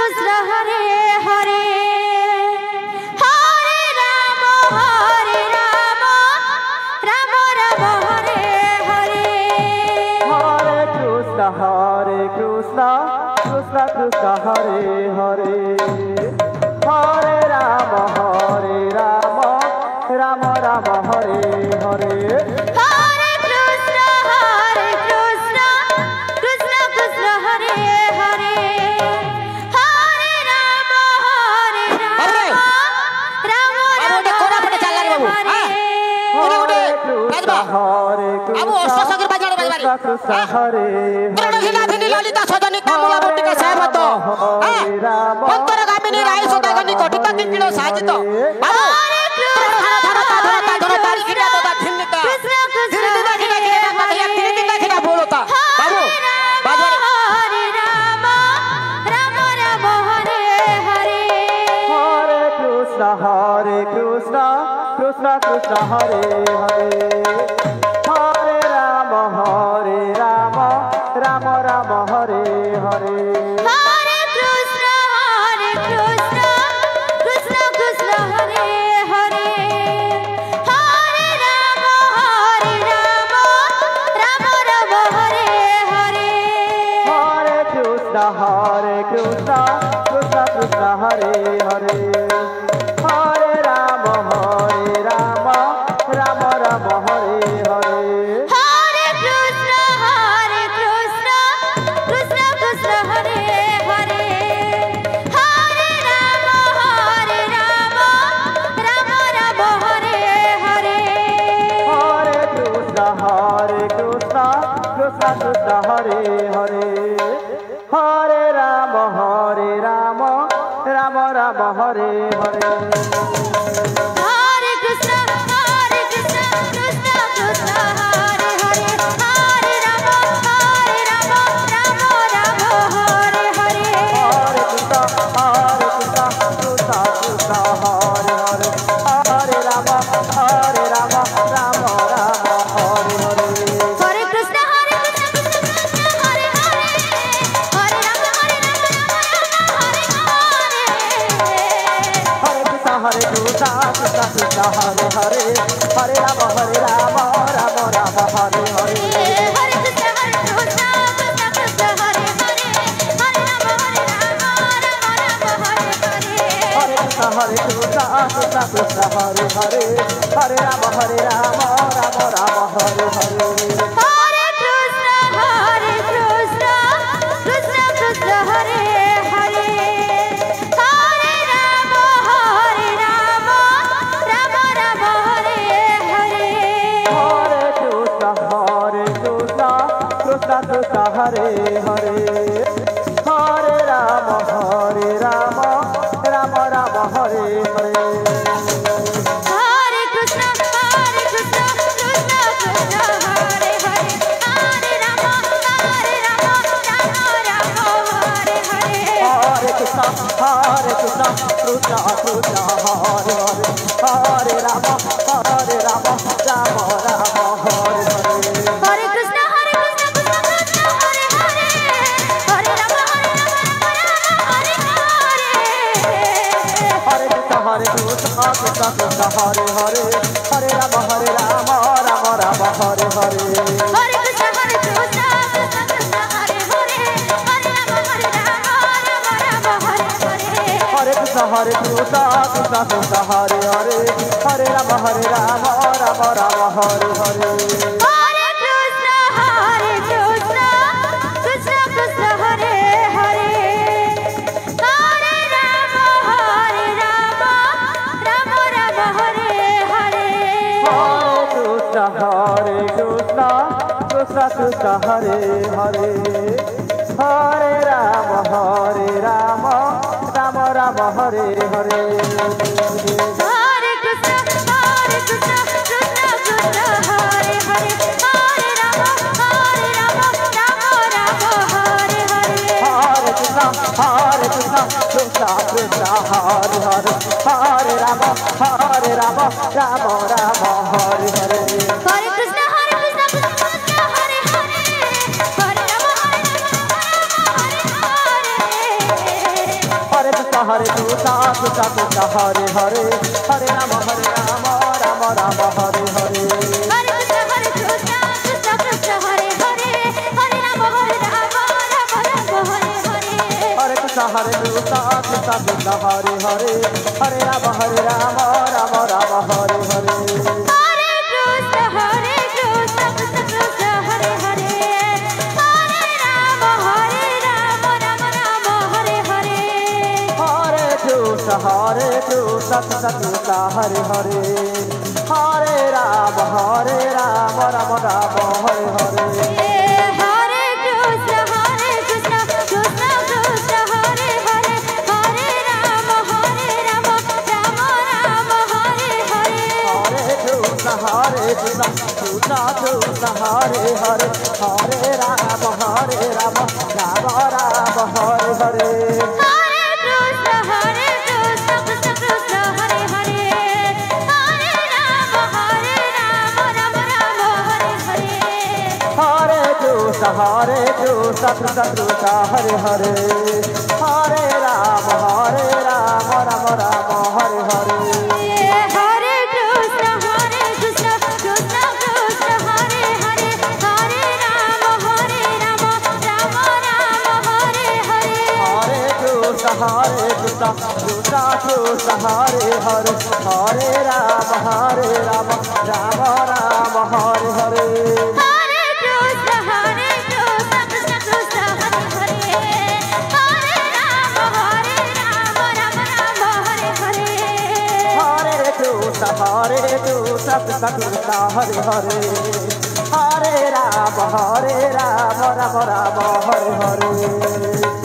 कृष्ण हरे हरे हरे राम राम राम हरे हरे हरे कृष्ण कृष्ण कृष्ण हरे हरे हरे राम राम राम हरे हरे हरे कृष्ण कृष्ण कृष्ण हरे हरे हरे राम राम कृष्ण हरे ललिता सदनी कामुला बटिका सहमत अंतरगामिनी राय सदागनी कथित किंकिलो साजित बाबू हरे कृष्ण कृष्ण कृष्ण हरे हरे हरे राम राम राम हरे हरे हरे कृष्ण कृष्ण कृष्ण हरे हरे हरे राम राम राम हरे हरे हरे कृष्ण कृष्ण कृष्ण हरे हरे हरे राम राम राम हरे हरे हरे कृष्ण कृष्ण कृष्ण हरे हरे हरे राम राम राम हरे हरे हरे कृष्ण कृष्ण कृष्ण हरे हरे हरे राम राम राम हरे हरे हरे कृष्ण कृष्ण कृष्ण हरे हरे हरे राम राम राम हरे हरे हरे कृष्ण कृष्ण कृष्ण हरे हरे हरे राम राम राम हरे हरे हरे कृष्ण कृष्ण कृष्ण हरे हरे हरे राम हरे Krishna Krishna Hare Hare Hare Ram Ram Ram Hare Hare Hare Krishna Krishna Krishna Hare Hare Hare Ram Ram Hare Hare Hare Krishna Krishna Krishna Hare Hare Hare Ram Ram Ram Hare Hare Hare Krishna Krishna Krishna Hare Hare Hare Ram Ram Ram Hare Hare Hare Krishna Krishna Krishna Hare Hare Hare Ram Ram Ram Hare Hare Hare Krishna Krishna Krishna Hare Hare Hare Ram Ram Ram Hare Hare Hare Krishna Krishna Krishna Hare Hare Hare Ram Ram Ram Hare Hare Hare Krishna Krishna Krishna Hare Hare Hare Ram Hare Hare Hare Krishna Krishna Krishna Hare Hare Hare Ram Ram Ram Hare Hare Hare Krishna Krishna Krishna Hare Hare Hare Ram Ram Hare Hare Hare Krishna Krishna Krishna Hare Hare Hare Ram Ram Hare Hare Hare Krishna Krishna Krishna Hare Hare Hare Ram Ram Hare Hare Hare Krishna Krishna Krishna Hare Hare Hare Ram Ram Ram Hare Hare Hare Krishna Krishna Krishna Hare Hare Hare Ram Ram Hare Hare Hare Krishna Krishna Krishna Hare Hare Hare Ram Ram Ram Hare Hare Hare Krishna Krishna Krishna Hare Hare Hare Ram Hare Hare Hare Krishna Krishna Krishna Hare Hare Hare Rama Rama Rama Hare Hare Hare Krishna Krishna Krishna Hare Hare Hare Rama Rama Rama Hare Hare Hare Krishna Krishna Krishna Hare Hare Hare Rama Rama Rama Hare Hare Hare Krishna Krishna Krishna Hare Hare Hare Rama Rama Rama Hare Hare Hare Krishna Krishna Krishna Hare Hare Hare Rama Rama Rama Hare Hare Hare Krishna Krishna Krishna Hare Hare Hare Rama Rama Rama Hare Hare Hare Krishna Krishna Krishna Hare Hare Hare Rama Rama Rama Hare Hare Hare Krishna Krishna Krishna Hare Hare Hare Rama Rama Rama Hare Hare Hare Krishna Krishna Krishna Hare Hare Hare Rama Rama Rama Hare Hare Hare Krishna Krishna Krishna Hare Hare Hare Rama Rama Rama Hare Hare Hare Krishna Krishna Krishna Hare Hare Hare Rama Rama Rama Hare Hare Hare Krishna Krishna Krishna Hare Hare Hare Rama Rama Rama Hare Hare Hare Krishna Krishna Krishna Hare Hare Hare Rama Rama Rama Hare Hare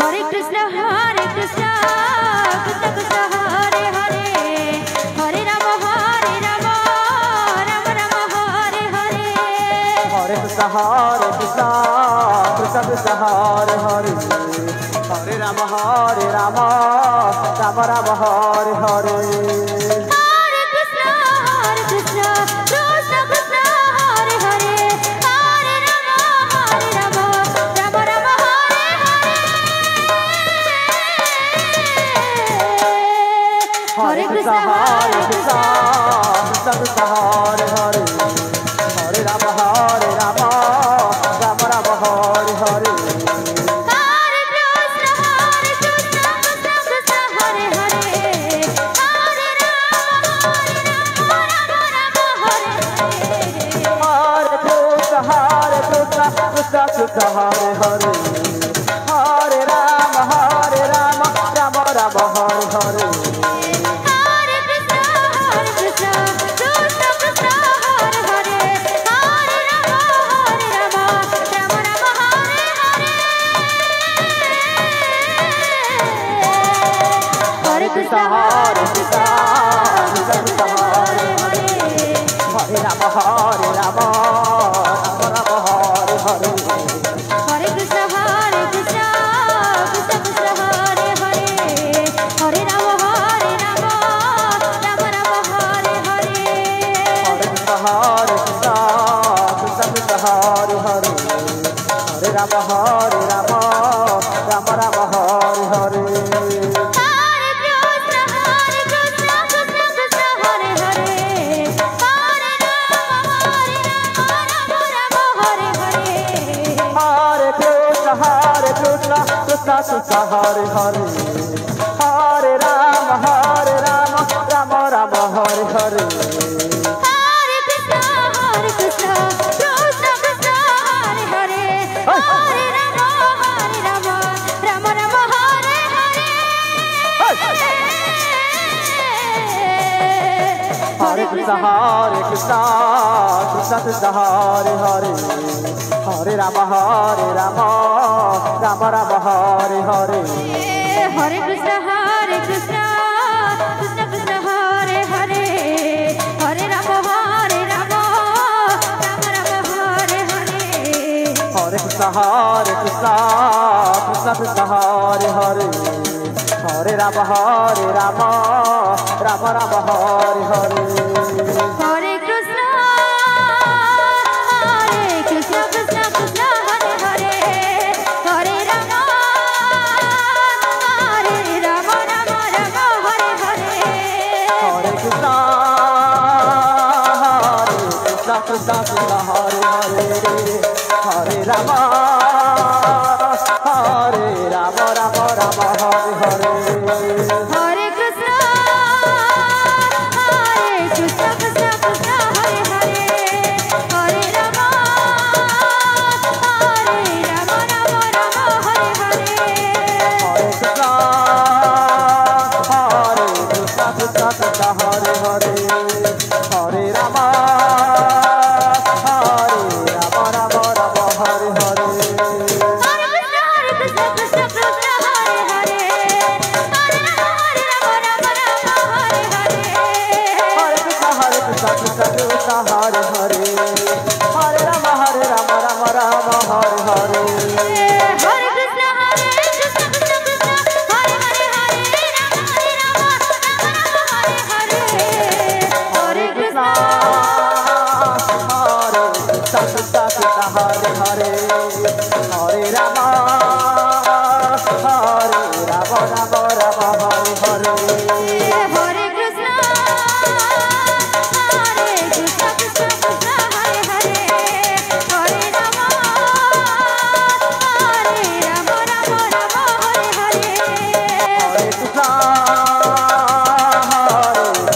Hare Krishna Krishna Krishna Hare Hare Hare Rama Rama Rama Hare Hare Hare Krishna Krishna Krishna Hare Hare Hare Rama Rama Rama Hare Hare Hare Krishna Krishna Krishna Hare Hare Hare Rama Rama Rama Hare Hare Hare Krishna Krishna Krishna Hare Hare Hare Rama Rama Rama Hare Hare Hare Krishna Krishna Krishna Hare Hare Hare Rama Rama Hare Hare Hare Krishna Krishna Krishna Hare Hare Hare Rama Rama Rama Hare Hare Hare Krishna Krishna Krishna Hare Hare Hare Rama Rama Rama Hare Hare Hare Krishna Krishna Krishna Hare Hare Hare Rama Rama Rama Hare Hare Hare Krishna Krishna Krishna Hare Hare Hare Rama Rama Rama Hare Hare Hare Krishna Krishna Krishna Hare Hare Hare Rama Rama Rama Hare Hare Hare Krishna Krishna Krishna Hare Hare Hare Rama Rama Hare Hare Hare Krishna Krishna Krishna Hare Hare Hare Rama Rama Rama Hare Hare Hare Krishna Krishna Krishna Hare Hare Hare Rama Rama Rama Hare Hare Hare Krishna Krishna Krishna Hare Hare Hare Rama Rama Rama Hare Hare Hare Krishna Krishna Krishna Hare Hare Hare Rama Rama Rama Hare Hare Hare Krishna Krishna Krishna Hare Hare Hare Rama Rama Rama Hare Hare Hare Krishna Krishna Krishna Hare Hare Hare Rama Rama Hare Hare Ram Ram Ram Hare Hare Hare Krishna Krishna Krishna Hare Hare Hare Ram Ram Hare Hare Hare Krishna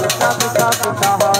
Krishna Krishna হরে